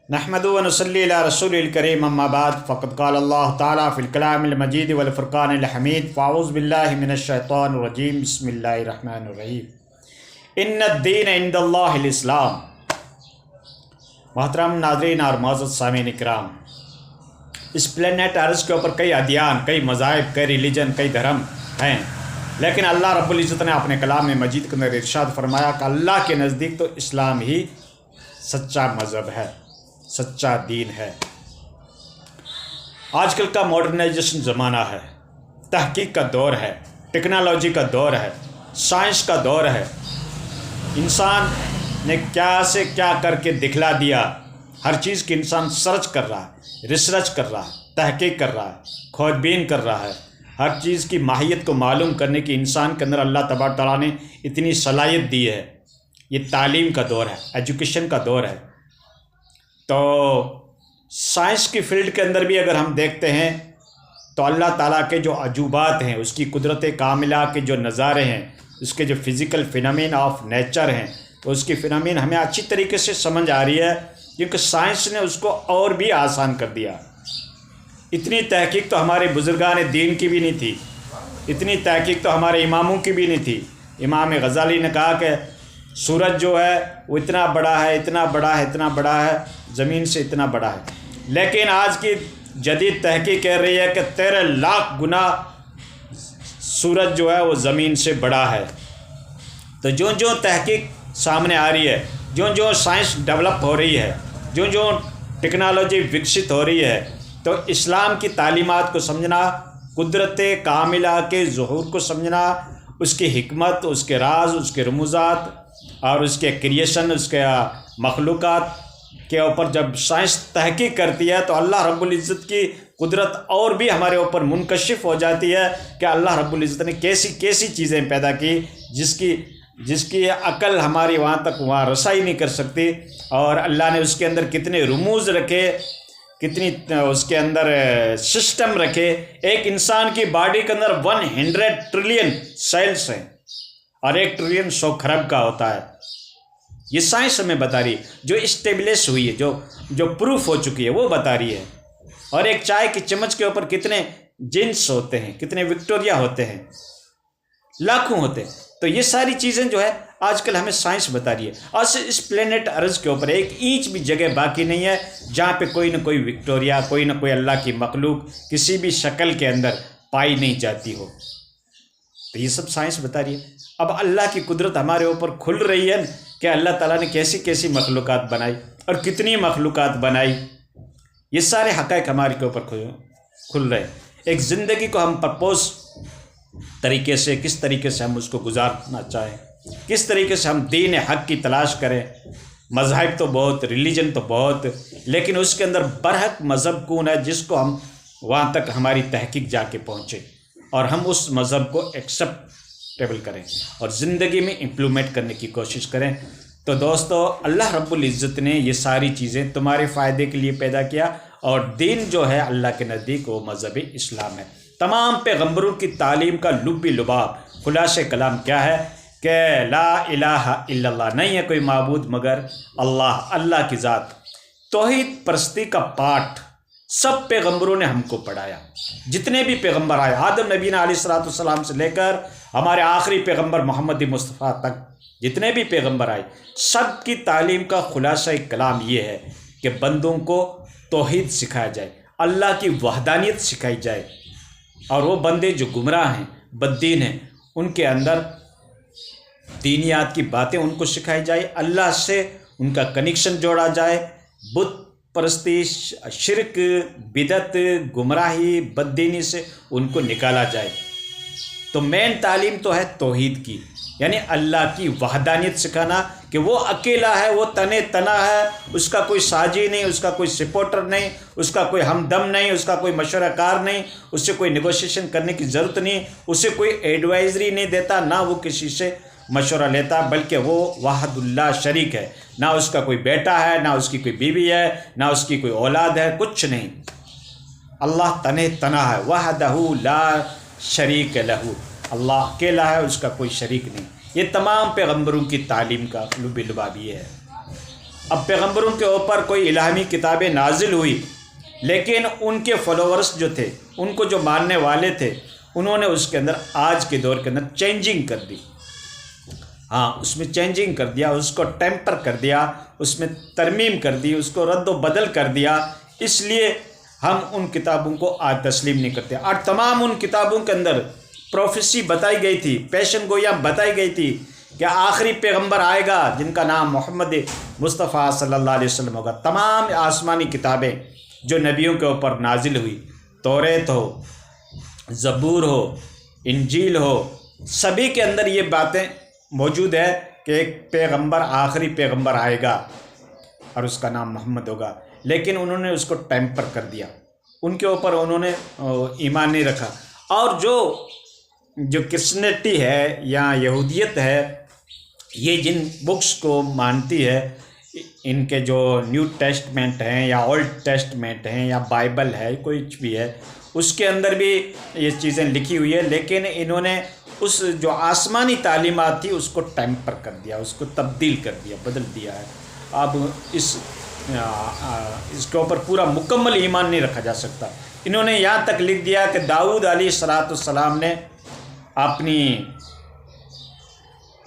نحمدو و نصلی علی رسول الکریم اما بعد فقد قال اللہ تعالیٰ فی الکلام المجید والفرقان الحمید فاعوذ باللہ من الشیطان الرجیم بسم اللہ الرحمن الرحیم ان الدین عند اللہ الاسلام۔ محترم ناظرین اور معزز سامعین اکرام، اس پلینٹ ارض کے اوپر کئی ادیان، کئی مذاہب، کئی ریلیجن، کئی دھرم ہیں، لیکن اللہ رب العزت نے اپنے کلام مجید کے اندر ارشاد فرمایا کہ اللہ کے نزدیک تو اسلام ہی سچا مذہب ہے، سچا دین ہے۔ آج کل کا ماڈرنائزیشن زمانہ ہے، تحقیق کا دور ہے، ٹیکنالوجی کا دور ہے، سائنس کا دور ہے۔ انسان نے کیا سے کیا کر کے دکھلا دیا، ہر چیز کی انسان سرچ کر رہا ہے، ریسرچ کر رہا ہے، تحقیق کر رہا ہے، کھوج بین کر رہا ہے۔ ہر چیز کی ماہیت کو معلوم کرنے کی انسان کے اندر اللہ تبارک تعالیٰ نے اتنی صلاحیت دی ہے۔ یہ تعلیم کا دور ہے، ایجوکیشن کا دور ہے۔ تو سائنس کی فیلڈ کے اندر بھی اگر ہم دیکھتے ہیں تو اللہ تعالیٰ کے جو عجوبات ہیں، اس کی قدرت کاملہ کے جو نظارے ہیں، اس کے جو فزیکل فینامین آف نیچر ہیں، تو اس کی فینامین ہمیں اچھی طریقے سے سمجھ آ رہی ہے، کیونکہ سائنس نے اس کو اور بھی آسان کر دیا۔ اتنی تحقیق تو ہمارے بزرگان دین کی بھی نہیں تھی، اتنی تحقیق تو ہمارے اماموں کی بھی نہیں تھی۔ امام غزالی نے کہا کہ سورج جو ہے وہ اتنا بڑا ہے، اتنا بڑا ہے، اتنا بڑا ہے، زمین سے اتنا بڑا ہے، لیکن آج کی جدید تحقیق کہہ رہی ہے کہ 13 لاکھ گنا سورج جو ہے وہ زمین سے بڑا ہے۔ تو جو تحقیق سامنے آ رہی ہے، جو سائنس ڈیولپ ہو رہی ہے، جو ٹیکنالوجی وکست ہو رہی ہے، تو اسلام کی تعلیمات کو سمجھنا، قدرت کاملہ کے ظہور کو سمجھنا، اس کی حکمت، اس کے راز، اس کے رموزات اور اس کے کریشن، اس کے مخلوقات کے اوپر جب سائنس تحقیق کرتی ہے تو اللہ رب العزت کی قدرت اور بھی ہمارے اوپر منکشف ہو جاتی ہے کہ اللہ رب العزت نے کیسی چیزیں پیدا کی جس کی عقل ہماری وہاں رسائی نہیں کر سکتی، اور اللہ نے اس کے اندر کتنے رموز رکھے، کتنی اس کے اندر سسٹم رکھے۔ ایک انسان کی باڈی کے اندر 100 ٹریلین سیلز ہیں اور 1 ٹریلین 100 کھرب کا ہوتا ہے۔ یہ سائنس ہمیں بتا رہی ہے، جو اسٹیبلش ہوئی ہے، جو پروف ہو چکی ہے، وہ بتا رہی ہے۔ اور ایک چائے کی چمچ کے اوپر کتنے جنس ہوتے ہیں، کتنے وکٹوریا ہوتے ہیں، لاکھوں ہوتے ہیں۔ تو یہ ساری چیزیں جو ہے آج کل ہمیں سائنس بتا رہی ہے۔ اور اس پلینٹ ارض کے اوپر 1 انچ بھی جگہ باقی نہیں ہے جہاں پہ کوئی نہ کوئی وکٹوریا، کوئی نہ کوئی اللہ کی مخلوق کسی بھی شکل کے اندر پائی نہیں جاتی ہو۔ تو یہ سب سائنس بتا رہی ہے۔ اب اللہ کی قدرت ہمارے اوپر کھل رہی ہے کہ اللہ تعالیٰ نے کیسی مخلوقات بنائی اور کتنی مخلوقات بنائی۔ یہ سارے حقائق ہمارے کے اوپر کھل رہے ہیں۔ ایک زندگی کو ہم پرپوز طریقے سے، کس طریقے سے ہم اس کو گزارنا چاہیں، کس طریقے سے ہم دین حق کی تلاش کریں۔ مذہب تو بہت، ریلیجن تو بہت، لیکن اس کے اندر برحق مذہب کون ہے جس کو ہم وہاں تک ہماری تحقیق جا کے پہنچے اور ہم اس مذہب کو ایکسیپٹیبل کریں اور زندگی میں امپلیمنٹ کرنے کی کوشش کریں۔ تو دوستو، اللہ رب العزت نے یہ ساری چیزیں تمہارے فائدے کے لیے پیدا کیا، اور دین جو ہے اللہ کے نزدیک وہ مذہب اسلام ہے۔ تمام پیغمبروں کی تعلیم کا لب لباب، خلاصہ کلام کیا ہے کہ لا الہ الا اللہ، نہیں ہے کوئی معبود مگر اللہ کی ذات۔ توحید پرستی کا پاٹھ سب پیغمبروں نے ہم کو پڑھایا۔ جتنے بھی پیغمبر آئے، آدم نبی علیہ الصلوۃ والسلام سے لے کر ہمارے آخری پیغمبر محمد مصطفیٰ تک، جتنے بھی پیغمبر آئے، سب کی تعلیم کا خلاصہ کلام یہ ہے کہ بندوں کو توحید سکھایا جائے، اللہ کی وحدانیت سکھائی جائے، اور وہ بندے جو گمراہ ہیں، بددین ہیں، ان کے اندر دینیات کی باتیں ان کو سکھائی جائے، اللہ سے ان کا کنیکشن جوڑا جائے، بت پرستی، شرک، بدعت، گمراہی، بددینی سے ان کو نکالا جائے۔ تو مین تعلیم تو ہے توحید کی، یعنی اللہ کی وحدانیت سکھانا کہ وہ اکیلا ہے، وہ تنہا ہے، اس کا کوئی ساجی نہیں، اس کا کوئی سپورٹر نہیں، اس کا کوئی ہمدم نہیں، اس کا کوئی مشورہ کار نہیں، اس سے کوئی نیگوشیشن کرنے کی ضرورت نہیں، اسے کوئی ایڈوائزری نہیں دیتا، نہ وہ کسی سے مشورہ لیتا، بلکہ وہ واحد اللہ شریک ہے، نہ اس کا کوئی بیٹا ہے، نہ اس کی کوئی بیوی ہے، نہ اس کی کوئی اولاد ہے، کچھ نہیں۔ اللہ تنہا ہے، وحدہ لا شریک لہ، اللہ اکیلا ہے، اس کا کوئی شریک نہیں۔ یہ تمام پیغمبروں کی تعلیم کا لب لباب یہ ہے۔ اب پیغمبروں کے اوپر کوئی الہامی کتابیں نازل ہوئی، لیکن ان کے فالوورز جو تھے، ان کو جو ماننے والے تھے، انہوں نے اس کے اندر آج کے دور کے اندر چینجنگ کر دی۔ ہاں، اس میں چینجنگ کر دیا، اس کو ٹیمپر کر دیا، اس میں ترمیم کر دی، اس کو رد و بدل کر دیا۔ اس لیے ہم ان کتابوں کو آج تسلیم نہیں کرتے۔ اور تمام ان کتابوں کے اندر پروفیسی بتائی گئی تھی، پیشن گوئیاں بتائی گئی تھی کہ آخری پیغمبر آئے گا جن کا نام محمد مصطفیٰ صلی اللہ علیہ وسلم ہوگا۔ تمام آسمانی کتابیں جو نبیوں کے اوپر نازل ہوئی، توریت ہو، زبور ہو، انجیل ہو، سبھی کے اندر یہ باتیں موجود ہے کہ ایک پیغمبر، آخری پیغمبر آئے گا اور اس کا نام محمد ہوگا، لیکن انہوں نے اس کو ٹیمپر کر دیا، ان کے اوپر انہوں نے ایمان نہیں رکھا۔ اور جو کرسچنٹی ہے یا یہودیت ہے، یہ جن بکس کو مانتی ہے، ان کے جو نیو ٹیسٹمنٹ ہیں یا اولڈ ٹیسٹمنٹ ہیں یا بائبل ہے، کوئی بھی ہے، اس کے اندر بھی یہ چیزیں لکھی ہوئی ہے، لیکن انہوں نے اس جو آسمانی تعلیمات تھی اس کو ٹیمپر کر دیا، اس کو تبدیل کر دیا، بدل دیا ہے۔ اب اس کے اوپر پورا مکمل ایمان نہیں رکھا جا سکتا۔ انہوں نے یہاں تک لکھ دیا کہ داؤد علیہ السلام نے اپنی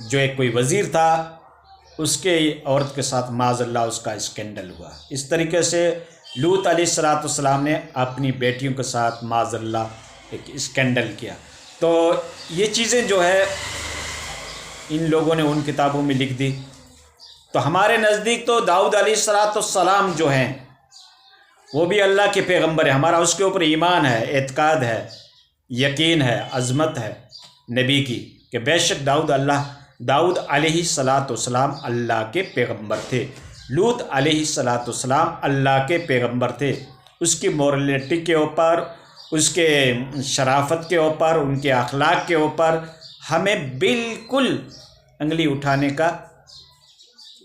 جو ایک کوئی وزیر تھا، اس کے عورت کے ساتھ معاذ اللہ اس کا اسکینڈل ہوا۔ اس طریقے سے لوط علیہ السلام نے اپنی بیٹیوں کے ساتھ معاذ اللہ ایک اسکینڈل کیا۔ تو یہ چیزیں جو ہے ان لوگوں نے ان کتابوں میں لکھ دی۔ تو ہمارے نزدیک تو داؤد علیہ السلام جو ہیں وہ بھی اللہ کے پیغمبر ہیں، ہمارا اس کے اوپر ایمان ہے، اعتقاد ہے، یقین ہے، عظمت ہے نبی کی کہ بے شک داؤد علیہ السلام اللہ کے پیغمبر تھے، لوط علیہ السلام اللہ کے پیغمبر تھے۔ اس کی مورلٹی کے اوپر، اس کے شرافت کے اوپر، ان کے اخلاق کے اوپر ہمیں بالکل انگلی اٹھانے کا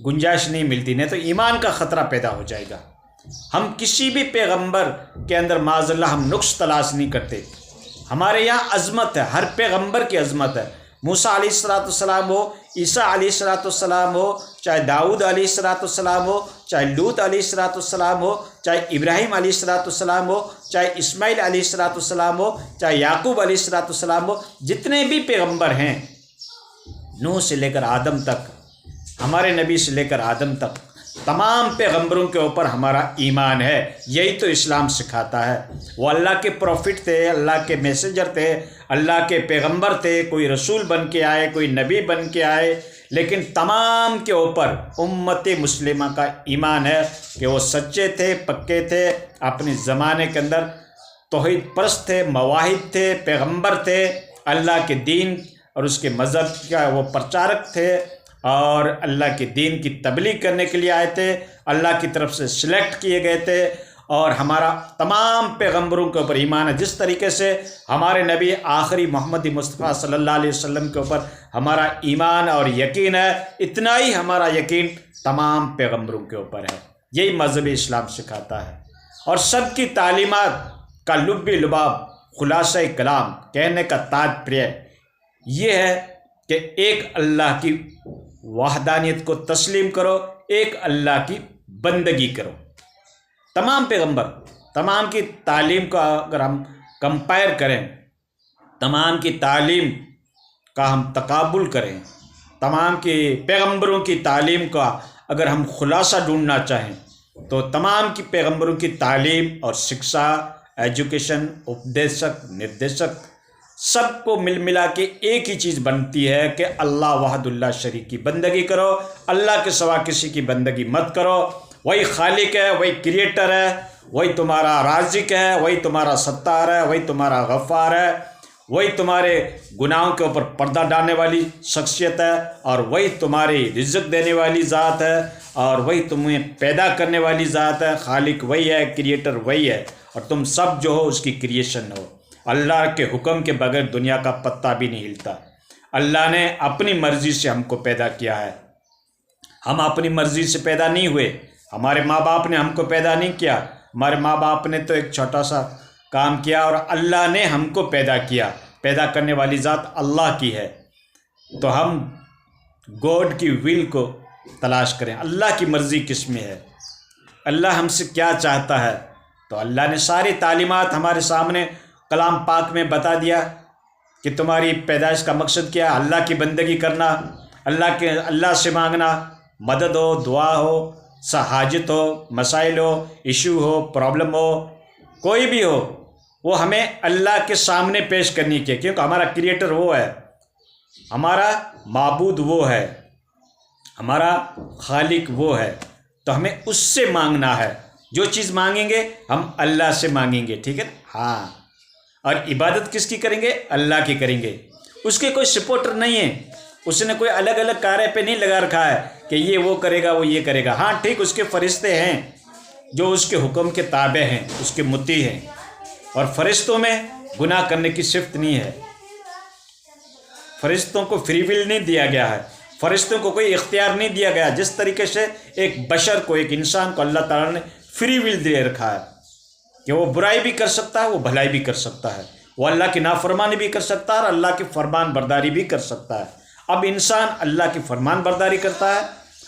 گنجائش نہیں ملتی، نہیں تو ایمان کا خطرہ پیدا ہو جائے گا۔ ہم کسی بھی پیغمبر کے اندر معاذ اللہ ہم نقص تلاش نہیں کرتے۔ ہمارے یہاں عظمت ہے، ہر پیغمبر کی عظمت ہے۔ موسیٰ علیہ السلام ہو، عیسیٰ علیہ السلام ہو، چاہے داؤد علیہ السلام ہو، چاہے لوط علیہ السلام ہو، چاہے ابراہیم علیہ السلام ہو، چاہے اسماعیل علیہ السلام ہو، چاہے یعقوب علیہ السلام ہو، جتنے بھی پیغمبر ہیں، نوح سے لے کر آدم تک، ہمارے نبی سے لے کر آدم تک، تمام پیغمبروں کے اوپر ہمارا ایمان ہے۔ یہی تو اسلام سکھاتا ہے۔ وہ اللہ کے پروفٹ تھے، اللہ کے میسنجر تھے، اللہ کے پیغمبر تھے، کوئی رسول بن کے آئے، کوئی نبی بن کے آئے، لیکن تمام کے اوپر امت مسلمہ کا ایمان ہے کہ وہ سچے تھے، پکے تھے، اپنے زمانے کے اندر توحید پرست تھے، مواحد تھے، پیغمبر تھے، اللہ کے دین اور اس کے مذہب کا وہ پرچارک تھے، اور اللہ کے دین کی تبلیغ کرنے کے لیے آئے تھے، اللہ کی طرف سے سلیکٹ کیے گئے تھے۔ اور ہمارا تمام پیغمبروں کے اوپر ایمان ہے۔ جس طریقے سے ہمارے نبی آخری محمد مصطفیٰ صلی اللہ علیہ وسلم کے اوپر ہمارا ایمان اور یقین ہے، اتنا ہی ہمارا یقین تمام پیغمبروں کے اوپر ہے۔ یہی مذہب اسلام سکھاتا ہے۔ اور سب کی تعلیمات کا لب لباب، خلاصہ کلام، کہنے کا تاتپریہ یہ ہے کہ ایک اللہ کی وحدانیت کو تسلیم کرو، ایک اللہ کی بندگی کرو۔ تمام پیغمبر، تمام کی تعلیم کا اگر ہم کمپائر کریں، تمام کی تعلیم کا ہم تقابل کریں، تمام کی پیغمبروں کی تعلیم کا اگر ہم خلاصہ ڈھونڈنا چاہیں، تو تمام کی پیغمبروں کی تعلیم اور شکشا، ایجوکیشن، اپدیشک، نردیشک، سب کو ملا کے ایک ہی چیز بنتی ہے کہ اللہ وحد اللہ شریک کی بندگی کرو، اللہ کے سوا کسی کی بندگی مت کرو۔ وہی خالق ہے، وہی کریٹر ہے، وہی تمہارا رازق ہے، وہی تمہارا ستار ہے، وہی تمہارا غفار ہے، وہی تمہارے گناہوں کے اوپر پردہ ڈالنے والی شخصیت ہے، اور وہی تمہاری رزق دینے والی ذات ہے، اور وہی تمہیں پیدا کرنے والی ذات ہے۔ خالق وہی ہے، کریٹر وہی ہے، اور تم سب جو ہو اس کی کریشن ہو۔ اللہ کے حکم کے بغیر دنیا کا پتہ بھی نہیں ہلتا۔ اللہ نے اپنی مرضی سے ہم کو پیدا کیا ہے، ہم اپنی مرضی سے پیدا نہیں ہوئے۔ ہمارے ماں باپ نے ہم کو پیدا نہیں کیا، ہمارے ماں باپ نے تو ایک چھوٹا سا کام کیا، اور اللہ نے ہم کو پیدا کیا۔ پیدا کرنے والی ذات اللہ کی ہے، تو ہم گاڈ کی ول کو تلاش کریں اللہ کی مرضی کس میں ہے، اللہ ہم سے کیا چاہتا ہے۔ تو اللہ نے ساری تعلیمات ہمارے سامنے کلام پاک میں بتا دیا کہ تمہاری پیدائش کا مقصد کیا، اللہ کی بندگی کرنا، اللہ سے مانگنا، مدد ہو، دعا ہو، حاجت ہو، مسائل ہو، ایشو ہو، پرابلم ہو، کوئی بھی ہو، وہ ہمیں اللہ کے سامنے پیش کرنی چاہیے، کیونکہ ہمارا کریٹر وہ ہے، ہمارا معبود وہ ہے، ہمارا خالق وہ ہے، تو ہمیں اس سے مانگنا ہے۔ جو چیز مانگیں گے ہم اللہ سے مانگیں گے، ٹھیک ہے ہاں۔ اور عبادت کس کی کریں گے؟ اللہ کی کریں گے۔ اس کے کوئی سپورٹر نہیں ہے، اس نے کوئی الگ الگ کارے پہ نہیں لگا رکھا ہے کہ یہ وہ کرے گا وہ یہ کرے گا۔ ہاں ٹھیک، اس کے فرشتے ہیں جو اس کے حکم کے تابع ہیں، اس کے مطیع ہیں، اور فرشتوں میں گناہ کرنے کی صفت نہیں ہے۔ فرشتوں کو فری ول نہیں دیا گیا ہے، فرشتوں کو کوئی اختیار نہیں دیا گیا۔ جس طریقے سے ایک بشر کو، ایک انسان کو اللہ تعالیٰ نے فری ول دے رکھا ہے کہ وہ برائی بھی کر سکتا ہے، وہ بھلائی بھی کر سکتا ہے، وہ اللہ کی نافرمانی بھی کر سکتا ہے اور اللہ کی فرمان برداری بھی کر سکتا ہے۔ اب انسان اللہ کی فرمان برداری کرتا ہے،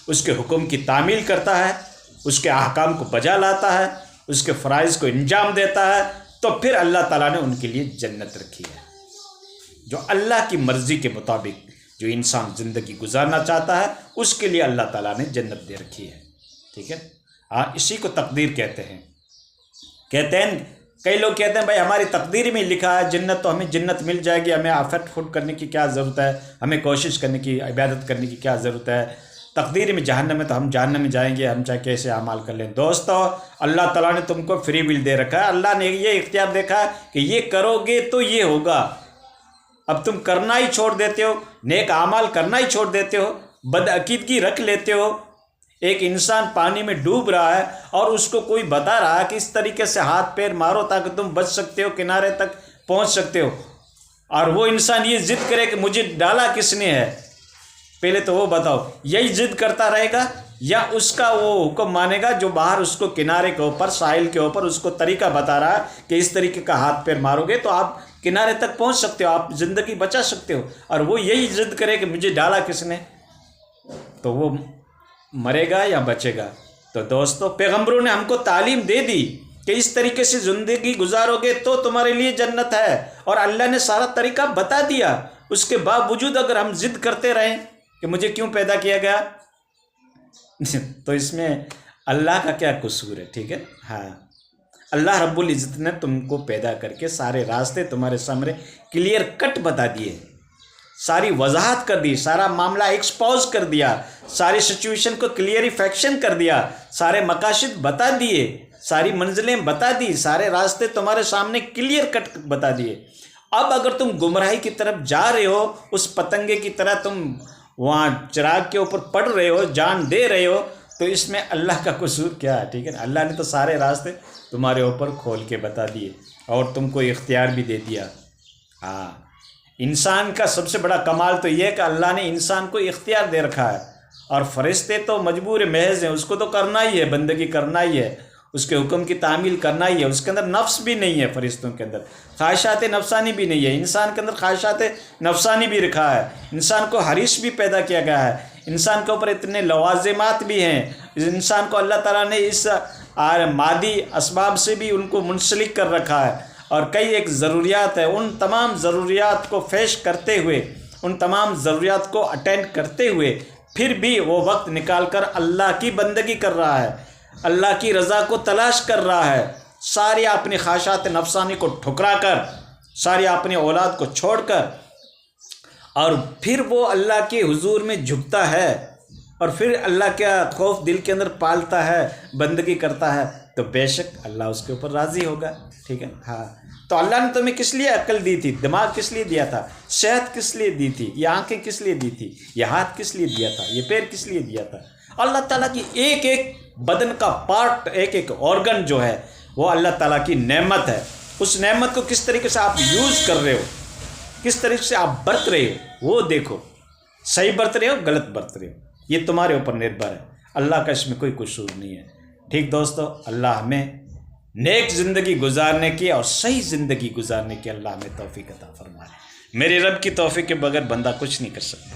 اس کے حکم کی تعمیل کرتا ہے، اس کے احکام کو بجا لاتا ہے، اس کے فرائض کو انجام دیتا ہے، تو پھر اللہ تعالیٰ نے ان کے لیے جنت رکھی ہے۔ جو اللہ کی مرضی کے مطابق جو انسان زندگی گزارنا چاہتا ہے، اس کے لیے اللہ تعالیٰ نے جنت دے رکھی ہے، ٹھیک ہے ہاں۔ اسی کو تقدیر کہتے ہیں۔ کئی لوگ کہتے ہیں بھائی ہماری تقدیر میں لکھا ہے جنت، تو ہمیں جنت مل جائے گی، ہمیں آفٹ فٹ کرنے کی کیا ضرورت ہے، ہمیں کوشش کرنے کی، عبادت کرنے کی کیا ضرورت ہے۔ تقدیر میں جہنم ہے تو ہم جہنم میں جائیں گے، ہم چاہے کیسے اعمال کر لیں۔ دوستو، اللہ تعالیٰ نے تم کو فری ول دے رکھا ہے، اللہ نے یہ اختیار دیکھا کہ یہ کرو گے تو یہ ہوگا۔ اب تم کرنا ہی چھوڑ دیتے ہو، نیک اعمال کرنا ہی چھوڑ دیتے ہو، بدعقیدگی رکھ لیتے ہو۔ ایک انسان پانی میں ڈوب رہا ہے اور اس کو کوئی بتا رہا ہے کہ اس طریقے سے ہاتھ پیر مارو تاکہ تم بچ سکتے ہو، کنارے تک پہنچ سکتے ہو، اور وہ انسان یہ ضد کرے کہ مجھے ڈالا کس نے ہے، پہلے تو وہ بتاؤ، یہی ضد کرتا رہے گا یا اس کا وہ حکم مانے گا جو باہر اس کو کنارے کے اوپر، ساحل کے اوپر اس کو طریقہ بتا رہا ہے کہ اس طریقے کا ہاتھ پیر مارو گے تو آپ کنارے تک پہنچ سکتے ہو، آپ زندگی بچا سکتے ہو، اور وہ یہی ضد کرے کہ مجھے ڈالا کس نے، تو وہ مرے گا یا بچے گا۔ تو دوستو، پیغمبروں نے ہم کو تعلیم دے دی کہ اس طریقے سے زندگی گزارو گے تو تمہارے لیے جنت ہے، اور اللہ نے سارا طریقہ بتا دیا۔ اس کے باوجود اگر ہم ضد کرتے رہیں کہ مجھے کیوں پیدا کیا گیا، تو اس میں اللہ کا کیا قصور ہے، ٹھیک ہے ہاں۔ اللہ رب العزت نے تم کو پیدا کر کے سارے راستے تمہارے سامنے کلیئر کٹ بتا دیے، ساری وضاحت کر دی، سارا معاملہ ایکسپوز کر دیا، ساری سچویشن کو کلیئریفیکشن کر دیا، سارے مقاصد بتا دیے، ساری منزلیں بتا دی، سارے راستے تمہارے سامنے کلیئر کٹ بتا دیے۔ اب اگر تم گمراہی کی طرف جا رہے ہو، اس پتنگے کی طرح تم وہاں چراغ کے اوپر پڑ رہے ہو، جان دے رہے ہو، تو اس میں اللہ کا قصور کیا ہے، ٹھیک ہے نا۔ اللہ نے تو سارے راستے تمہارے اوپر کھول کے بتا دیے اور تم کو اختیار بھی دے دیا۔ ہاں، انسان کا سب سے بڑا کمال تو یہ ہے کہ اللہ نے انسان کو اختیار دے رکھا ہے، اور فرشتے تو مجبور محض ہیں، اس کو تو کرنا ہی ہے، بندگی کرنا ہی ہے، اس کے حکم کی تعمیل کرنا ہی ہے۔ اس کے اندر نفس بھی نہیں ہے، فرشتوں کے اندر خواہشات نفسانی بھی نہیں ہے، انسان کے اندر خواہشات نفسانی بھی رکھا ہے، انسان کو حریص بھی پیدا کیا گیا ہے، انسان کے اوپر اتنے لوازمات بھی ہیں، انسان کو اللہ تعالیٰ نے اس مادی اسباب سے بھی ان کو منسلک کر رکھا ہے، اور کئی ایک ضروریات ہے، ان تمام ضروریات کو فیش کرتے ہوئے، ان تمام ضروریات کو اٹینڈ کرتے ہوئے، پھر بھی وہ وقت نکال کر اللہ کی بندگی کر رہا ہے، اللہ کی رضا کو تلاش کر رہا ہے، ساری اپنی خواہشات نفسانی کو ٹھکرا کر، ساری اپنی اولاد کو چھوڑ کر، اور پھر وہ اللہ کے حضور میں جھکتا ہے، اور پھر اللہ کا خوف دل کے اندر پالتا ہے، بندگی کرتا ہے، تو بے شک اللہ اس کے اوپر راضی ہوگا، ٹھیک ہے ہاں۔ تو اللہ نے تمہیں کس لیے عقل دی تھی، دماغ کس لیے دیا تھا، صحت کس لیے دی تھی، یہ آنکھیں کس لیے دی تھی، یہ ہاتھ کس لیے دیا تھا، یہ پیر کس لیے دیا تھا۔ اللہ تعالیٰ کی ایک ایک بدن کا پارٹ، ایک ایک آرگن جو ہے وہ اللہ تعالیٰ کی نعمت ہے۔ اس نعمت کو کس طریقے سے آپ یوز کر رہے ہو، کس طریقے سے آپ برت رہے ہو، وہ دیکھو، صحیح برت رہے ہو غلط برت رہے ہو، یہ تمہارے اوپر نربھر ہے، اللہ کا اس میں کوئی قصور نہیں ہے، ٹھیک دوستو۔ اللہ ہمیں نیک زندگی گزارنے کی اور صحیح زندگی گزارنے کی اللہ ہمیں توفیق عطا فرمائے۔ میرے رب کی توفیق کے بغیر بندہ کچھ نہیں کر سکتا۔